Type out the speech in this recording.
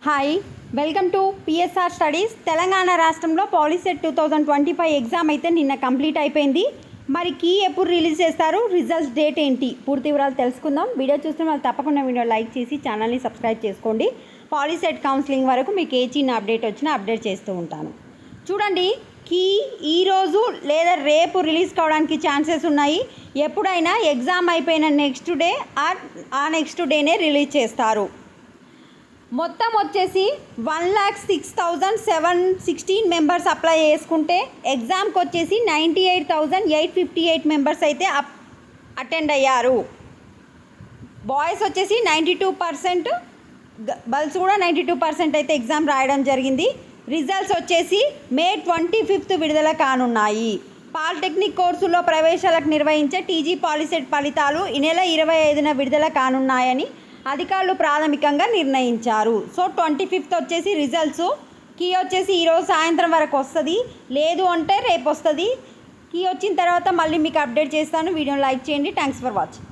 Hi, welcome to PSR studies. Telangana రాష్ట్రంలో POLYCET 2025 exam అయితే నిన్న కంప్లీట్ అయిపోయింది. మరి కీ ఎప్పుడు రిలీజ్ చేస్తారు, రిజల్ట్స్ డేట్ ఏంటి, పూర్తి వివరాలు తెలుసుకుందాం. వీడియో చూస్తున్న వాళ్ళు తప్పకుండా వీడియో లైక్ చేసి ఛానల్ని సబ్స్క్రైబ్ చేసుకోండి. పాలిసెట్ కౌన్సిలింగ్ వరకు మీకు ఏ చిన్న అప్డేట్ వచ్చినా అప్డేట్ చేస్తూ ఉంటాను. చూడండి, కీ ఈరోజు లేదా రేపు రిలీజ్ కావడానికి ఛాన్సెస్ ఉన్నాయి. ఎప్పుడైనా ఎగ్జామ్ అయిపోయిన నెక్స్ట్ డే ఆ నెక్స్ట్ డేనే రిలీజ్ చేస్తారు. మొత్తం వచ్చేసి 1,06,716 మెంబర్స్ అప్లై చేసుకుంటే ఎగ్జామ్కి వచ్చేసి 98,858 మెంబర్స్ అయితే అటెండ్ అయ్యారు. బాయ్స్ వచ్చేసి 92%, గర్ల్స్ కూడా 92% అయితే ఎగ్జామ్ రాయడం జరిగింది. రిజల్ట్స్ వచ్చేసి మే 25 విడుదల కానున్నాయి. పాలిటెక్నిక్ కోర్సుల్లో ప్రవేశాలకు నిర్వహించే టీజీ పాలిసెట్ ఫలితాలు ఈ నెల 25న విడుదల కానున్నాయని అధికారులు ప్రాథమికంగా నిర్ణయించారు. సో 25 వచ్చేసి రిజల్ట్స్. కీ వచ్చేసి ఈరోజు సాయంత్రం వరకు వస్తుంది, లేదు అంటే రేపు వస్తుంది. కీ వచ్చిన తర్వాత మళ్ళీ మీకు అప్డేట్ చేస్తాను. వీడియోని లైక్ చేయండి. Thanks for watching.